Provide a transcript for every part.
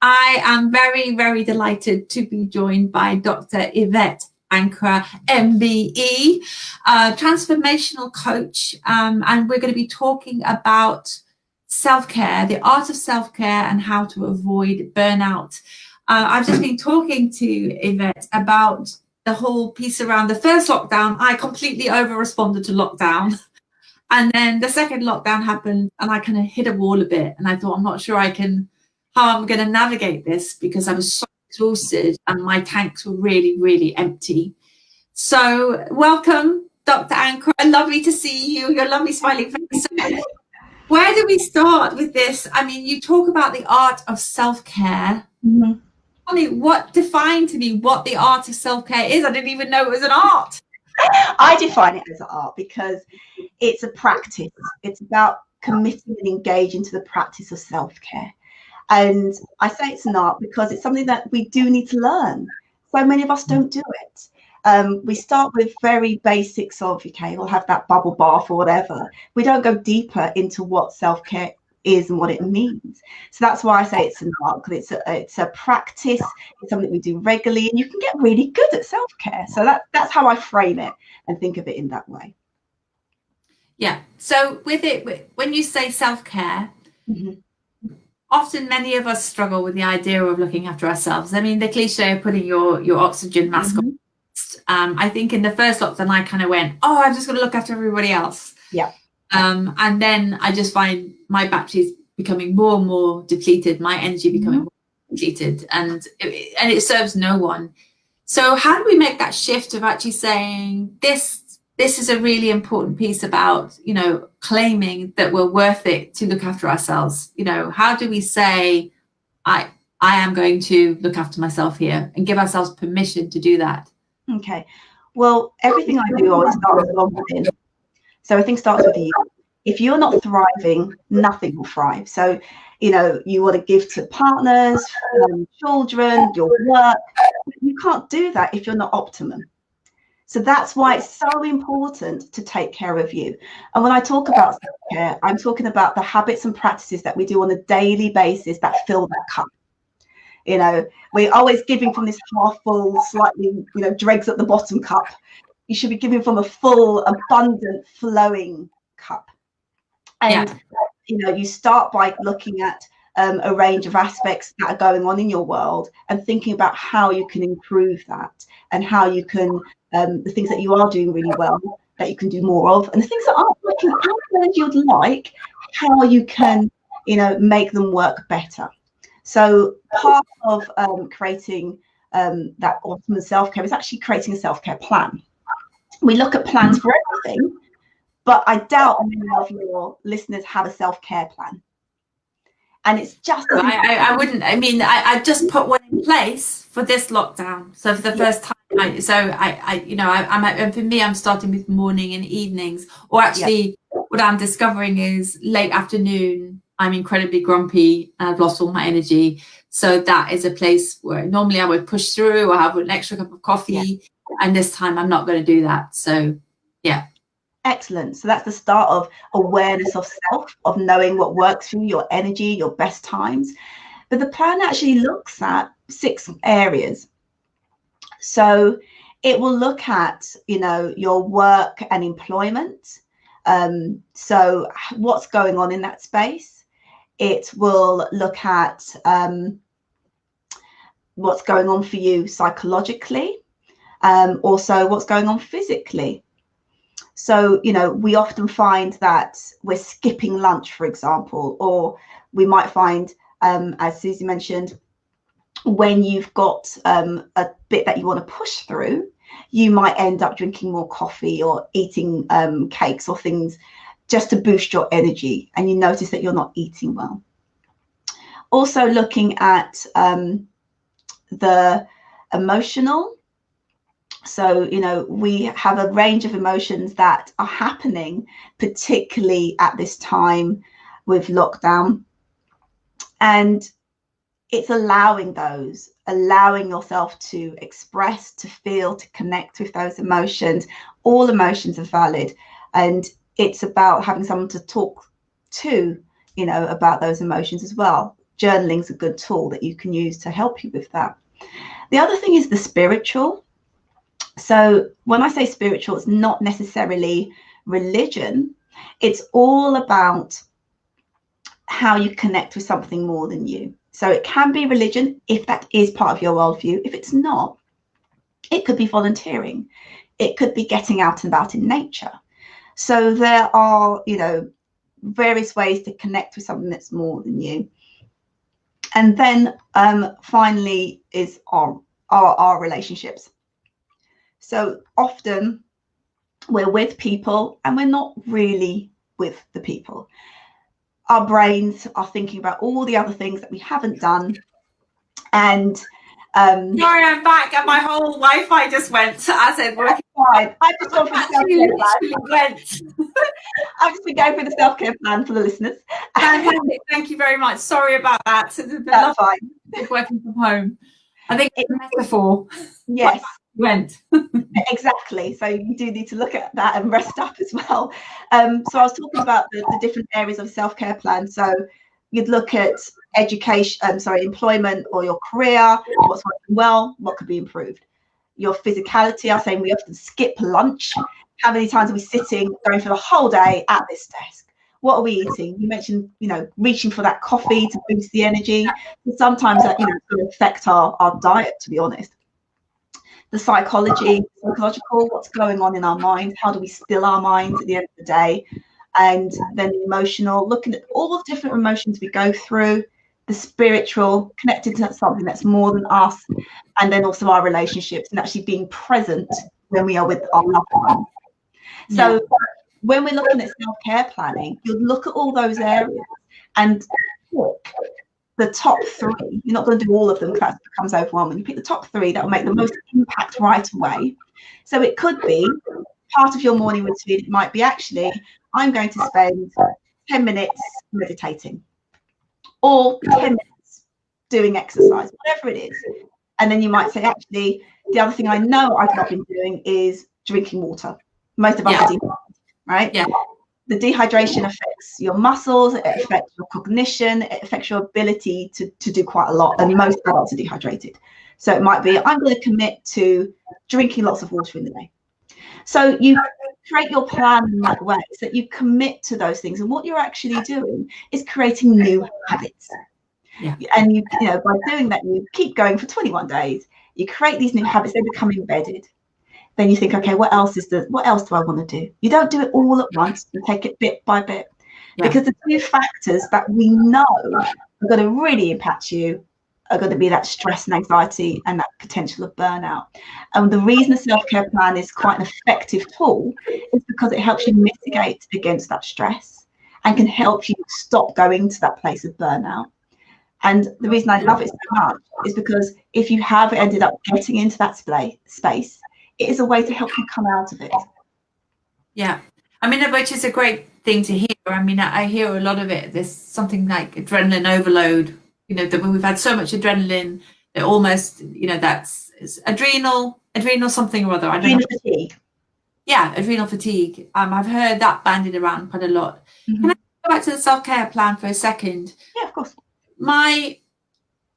I am very, very delighted to be joined by Dr. Yvette Ankrah MBE, transformational coach, and we're going to be talking about self-care, the art of self-care and how to avoid burnout. I've just been talking to Yvette about the whole piece around the first lockdown. I completely over-responded to lockdown. And then the second lockdown happened and I kind of hit a wall a bit. And I thought, I'm not sure how I'm going to navigate this, because I was so exhausted and my tanks were really, really empty. So welcome, Dr. Ankrah. Lovely to see you. Your lovely smiling face. So where do we start with this? I mean, you talk about the art of self-care. Mm-hmm. Define to me what the art of self-care is. I didn't even know it was an art. I define it as an art because it's a practice. It's about committing and engaging to the practice of self-care. And I say it's an art because it's something that we do need to learn. So many of us don't do it. We start with very basics of, okay, we'll have that bubble bath or whatever. We don't go deeper into what self-care is and what it means. So that's why I say it's an art, because it's a practice. It's something we do regularly, and you can get really good at self-care. So that's how I frame it and think of it in that way. Yeah. So with it, when you say self-care, mm-hmm. often many of us struggle with the idea of looking after ourselves. I mean, the cliche of putting your oxygen mask mm-hmm. on. I think in the first lockdown, I kind of went, oh, I'm just going to look after everybody else. Yeah. And then I just find my batteries becoming more and more depleted, my energy becoming more depleted, and it serves no one. So how do we make that shift of actually saying this is a really important piece about, claiming that we're worth it to look after ourselves? How do we say, I am going to look after myself here, and give ourselves permission to do that? Okay. Well, everything I do always starts within. So everything starts with you. If you're not thriving, nothing will thrive. So, you want to give to partners, children, your work. You can't do that if you're not optimum. So that's why it's so important to take care of you. And when I talk about self-care, I'm talking about the habits and practices that we do on a daily basis that fill that cup. We're always giving from this half full, slightly, dregs at the bottom cup. You should be giving from a full, abundant, flowing cup. And, you start by looking at a range of aspects that are going on in your world and thinking about how you can improve that, and how you can, the things that you are doing really well, that you can do more of, and the things that aren't working as well as you'd like, how you can, make them work better. So part of creating that optimum self-care is actually creating a self-care plan. We look at plans for everything, but I doubt many of your listeners have a self-care plan. And it's just I wouldn't. I mean, I just put one in place for this lockdown. So for the first time, for me, I'm starting with morning and evenings. Or actually, what I'm discovering is late afternoon, I'm incredibly grumpy and I've lost all my energy. So that is a place where normally I would push through or have an extra cup of coffee. And this time I'm not going to do that. So, yeah. Excellent. So that's the start of awareness of self, of knowing what works for you, your energy, your best times. But the plan actually looks at 6 areas. So it will look at, your work and employment. So what's going on in that space. It will look at what's going on for you psychologically. Also what's going on physically. So, we often find that we're skipping lunch, for example, or we might find, as Susie mentioned, when you've got a bit that you want to push through, you might end up drinking more coffee or eating cakes or things just to boost your energy, and you notice that you're not eating well. Also looking at the emotional. So, we have a range of emotions that are happening, particularly at this time with lockdown. And it's allowing yourself to express, to feel, to connect with those emotions. All emotions are valid. And it's about having someone to talk to, about those emotions as well. journaling's a good tool that you can use to help you with that. The other thing is the spiritual. So when I say spiritual, it's not necessarily religion. It's all about how you connect with something more than you. So it can be religion if that is part of your worldview. If it's not, it could be volunteering. It could be getting out and about in nature. So there are, you know, various ways to connect with something that's more than you. And then finally is our relationships. So often we're with people and we're not really with the people. Our brains are thinking about all the other things that we haven't done. And sorry, I'm back and my whole Wi-Fi just went. I said, working. Fine. I've just gone for the self-care plan. I've just been going through the self-care plan for the listeners. Thank you very much. Sorry about that. That's fine. Working from home. I think it's a metaphor. Yes. Went. Exactly. So you do need to look at that and rest up as well. So I was talking about the different areas of self-care plan. So you'd look at education, employment or your career, what's working well, what could be improved. Your physicality, I was saying we often skip lunch. How many times are we sitting, going for the whole day at this desk? What are we eating? You mentioned, you know, reaching for that coffee to boost the energy. Sometimes that, you know, can affect our diet, to be honest. The psychological, what's going on in our minds, how do we still our minds at the end of the day, and then the emotional, looking at all the different emotions we go through, the spiritual, connected to something that's more than us, and then also our relationships and actually being present when we are with our loved ones. So when we're looking at self-care planning, you'll look at all those areas and pick the top three. You're not going to do all of them because that becomes overwhelming. You pick the top three that will make the most impact right away. So it could be part of your morning routine. It might be, actually, I'm going to spend 10 minutes meditating or 10 minutes doing exercise, whatever it is. And then you might say, actually, the other thing I know I've not been doing is drinking water. Most of us are dehydrated, right? Yeah. The dehydration affects your muscles, it affects your cognition, it affects your ability to do quite a lot, and most adults are dehydrated. So it might be, I'm going to commit to drinking lots of water in the day. So you create your plan in that way, so that you commit to those things, and what you're actually doing is creating new habits. Yeah. And you know, by doing that, you keep going for 21 days, you create these new habits, they become embedded. Then you think, okay, what else do I want to do? You don't do it all at once. You take it bit by bit, because the two factors that we know are going to really impact you are going to be that stress and anxiety and that potential of burnout. And the reason a self-care plan is quite an effective tool is because it helps you mitigate against that stress and can help you stop going to that place of burnout. And the reason I love it so much is because if you have ended up getting into that space, it is a way to help you come out of it. Yeah. I mean, which is a great thing to hear. I mean, I hear a lot of it. There's something like adrenaline overload, you know, that when we've had so much adrenaline, that almost, you know, that's adrenal something or other. Adrenal fatigue. Yeah, adrenal fatigue. I've heard that bandied around quite a lot. Mm-hmm. Can I go back to the self-care plan for a second? Yeah, of course.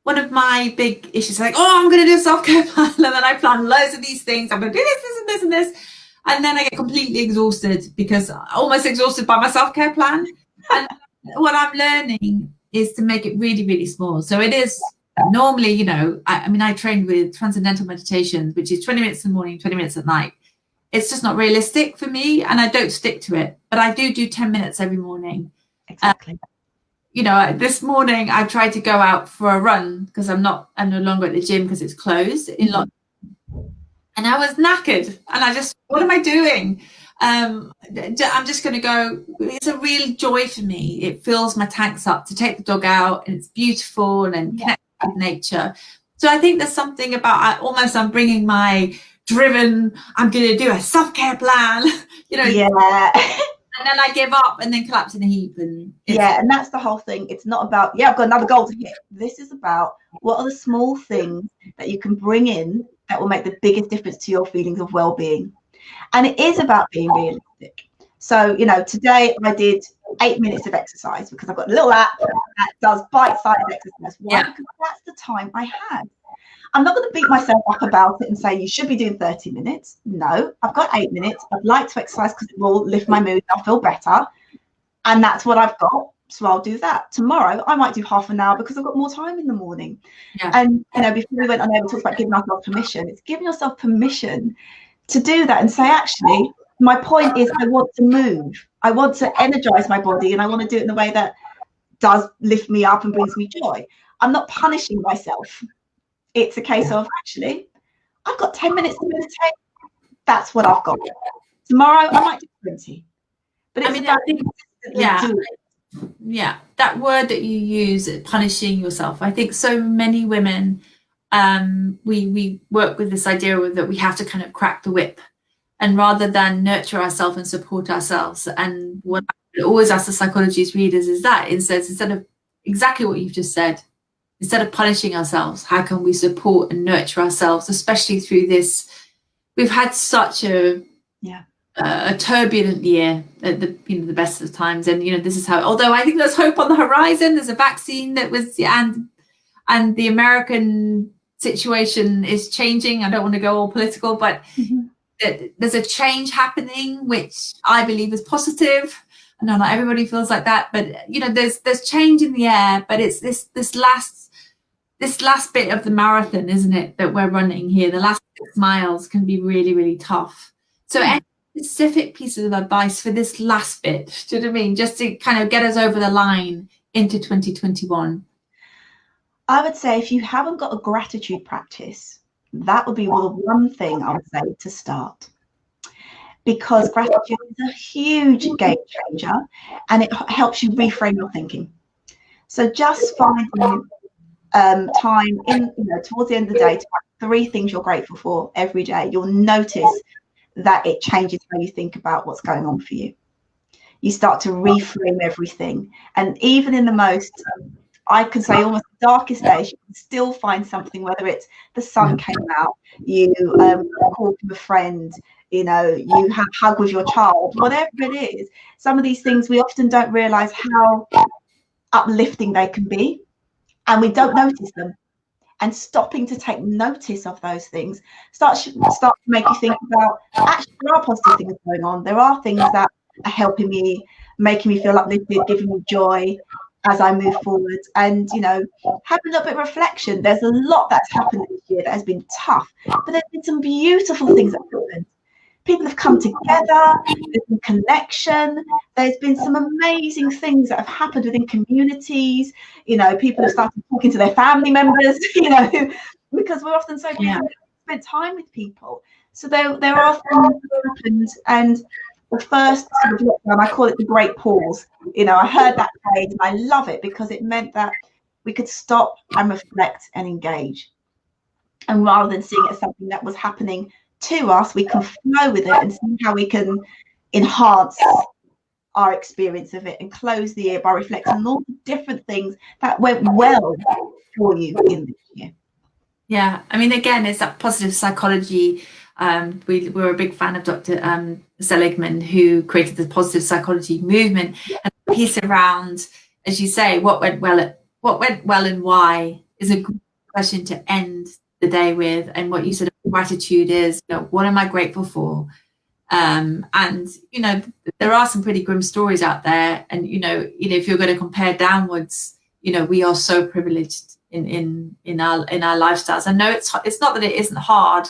One of my big issues is like, oh, I'm going to do a self-care plan, and then I plan loads of these things. I'm going to do this, this, and this, and this. And then I get completely exhausted, because almost exhausted by my self-care plan. And what I'm learning is to make it really, really small. So it is normally, you know, I mean, I trained with transcendental meditation, which is 20 minutes in the morning, 20 minutes at night. It's just not realistic for me, and I don't stick to it. But I do 10 minutes every morning. Exactly. You know, this morning I tried to go out for a run because I'm no longer at the gym because it's closed in London. And I was knackered, and I just, what am I doing? I'm just going to go. It's a real joy for me. It fills my tanks up to take the dog out, and it's beautiful and then connect with nature. So I think there's something about I'm bringing my driven, I'm going to do a self-care plan, you know. Yeah. And then I give up and then collapse in a heap. And that's the whole thing. It's not about, I've got another goal to hit. This is about what are the small things that you can bring in that will make the biggest difference to your feelings of well-being. And it is about being realistic. So, today I did 8 minutes of exercise because I've got a little app that does bite-sized exercise. Why? Yeah. Because that's the time I had. I'm not going to beat myself up about it and say you should be doing 30 minutes. No, I've got 8 minutes. I'd like to exercise because it will lift my mood. I'll feel better. And that's what I've got. So I'll do that. Tomorrow, I might do half an hour because I've got more time in the morning. Yeah. And, before we went on, we talked about giving ourselves permission. It's giving yourself permission to do that and say, actually, my point is I want to move. I want to energize my body, and I want to do it in a way that does lift me up and brings me joy. I'm not punishing myself. It's a case of, actually, I've got 10 minutes to meditate. That's what I've got. Tomorrow, I might do 20. But it's about yeah, that word that you use, punishing yourself. I think so many women, we work with this idea that we have to kind of crack the whip, and rather than nurture ourselves and support ourselves. And what I always ask the psychology's readers is that instead of exactly what you've just said, instead of punishing ourselves, how can we support and nurture ourselves, especially through this? We've had such a turbulent year at the best of times, and this is how. Although I think there's hope on the horizon. There's a vaccine that was, and the American situation is changing. I don't want to go all political, but there's a change happening, which I believe is positive. I know not everybody feels like that, but there's change in the air. But it's this last bit of the marathon, isn't it, that we're running here? The last 6 miles can be really, really tough. So any specific pieces of advice for this last bit, do you know what I mean? Just to kind of get us over the line into 2021. I would say if you haven't got a gratitude practice, that would be the one thing I would say to start. Because gratitude is a huge game changer, and it helps you reframe your thinking. So just finding time in, towards the end of the day to write 3 things you're grateful for every day. You'll notice that it changes how you think about what's going on for you. You start to reframe everything. And even in the most, I could say almost darkest days, you can still find something, whether it's the sun came out, you called with a friend, you have a hug with your child, whatever it is. Some of these things we often don't realize how uplifting they can be, and we don't notice them. And stopping to take notice of those things start to make you think about, actually, there are positive things going on. There are things that are helping me, making me feel uplifted, giving me joy as I move forward. And, have a little bit of reflection. There's a lot that's happened this year that has been tough, but there's been some beautiful things that have happened. People have come together, there's been connection, there's been some amazing things that have happened within communities. People have started talking to their family members, because we're often so busy, we spend time with people. So there are things that have happened. And the first sort of lockdown, I call it the great pause. I heard that phrase and I love it because it meant that we could stop and reflect and engage. And rather than seeing it as something that was happening to us, we can flow with it and see how we can enhance our experience of it and close the year by reflecting on all the different things that went well for you in this year. Yeah, I mean, again, it's that positive psychology. We're a big fan of Dr. Seligman, who created the positive psychology movement, and the piece around, as you say, what went well and why is a good question to end the day with. And what you said of gratitude is, what am I grateful for? And there are some pretty grim stories out there, and if you're going to compare downwards, we are so privileged in our lifestyles. I know it's not that it isn't hard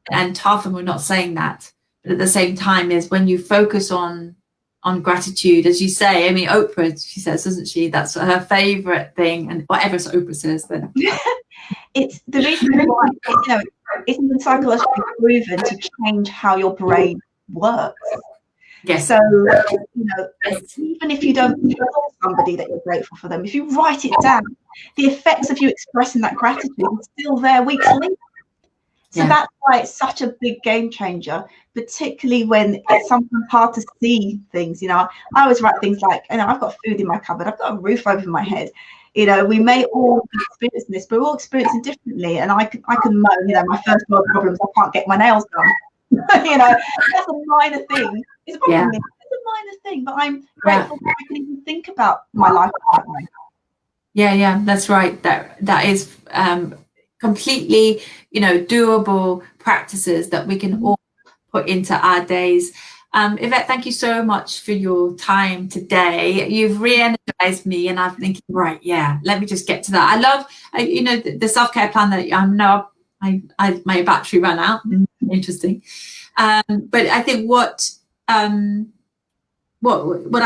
and tough, and we're not saying that, but at the same time is when you focus on gratitude, as you say. I mean, Oprah, she says, doesn't she, that's her favorite thing, and whatever Oprah says then. It's the reason why it's been psychologically proven to change how your brain works. Yes. So even if you don't tell somebody that you're grateful for them, if you write it down, the effects of you expressing that gratitude is still there weeks later. So that's why it's such a big game changer, particularly when it's sometimes hard to see things. I always write things like, I've got food in my cupboard, I've got a roof over my head. We may all be experiencing this, but we're all experiencing differently. And I can moan, my first world problems, I can't get my nails done. That's a minor thing. It's a problem. a minor thing, but I'm grateful that I can even think about my life that way. Yeah, that's right. That is completely, doable practices that we can all put into our days. Yvette, thank you so much for your time today. You've re-energized me, and I'm thinking, right, yeah, let me just get to that. I love, the self-care plan that my battery ran out. Interesting. But I think what I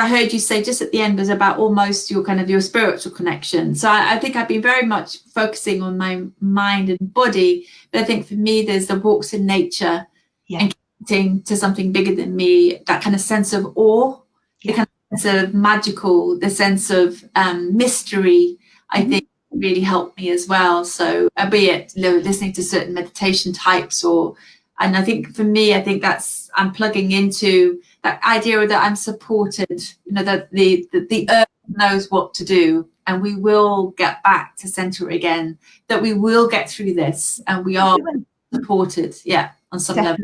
heard you say just at the end was about almost your spiritual connection. So I think I've been very much focusing on my mind and body, but I think for me there's the walks in nature and connecting to something bigger than me, that kind of sense of awe, the kind of sense of magical, the sense of mystery, I think really helped me as well. So be it listening to certain meditation types, and I think for me, I think I'm plugging into that idea that I'm supported, that the earth knows what to do, and we will get back to center again, that we will get through this, and we are supported, on some level.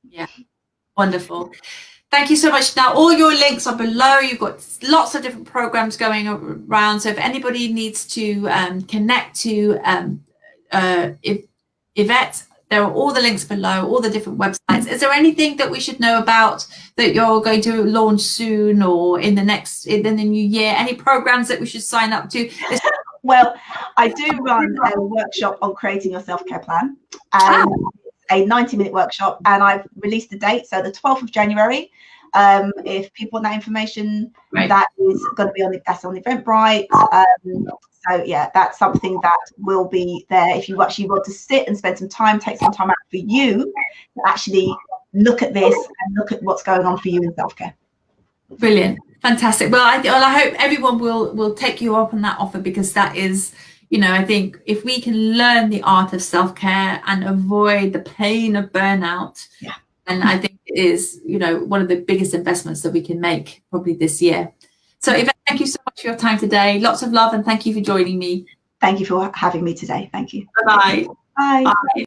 Yeah, wonderful. Thank you so much. Now, all your links are below. You've got lots of different programs going around. So if anybody needs to connect to Yvette, there are all the links below, all the different websites. Is there anything that we should know about that you're going to launch soon or in the new year? Any programs that we should sign up to? Well, I do run a workshop on creating your self-care plan, and a 90-minute workshop, and I've released the date, so the 12th of January. If people want that information, that is going to be on Eventbrite. So yeah, that's something that will be there if you actually want to sit and spend some time, take some time out for you to actually look at this and look at what's going on for you in self-care. Brilliant, fantastic. Well, I hope everyone will take you up on that offer, because that is, I think if we can learn the art of self-care and avoid the pain of burnout, then I think it is, one of the biggest investments that we can make probably this year. So Yvette, thank you so much for your time today. Lots of love, and thank you for joining me. Thank you for having me today. Thank you. Bye-bye. Bye. Bye.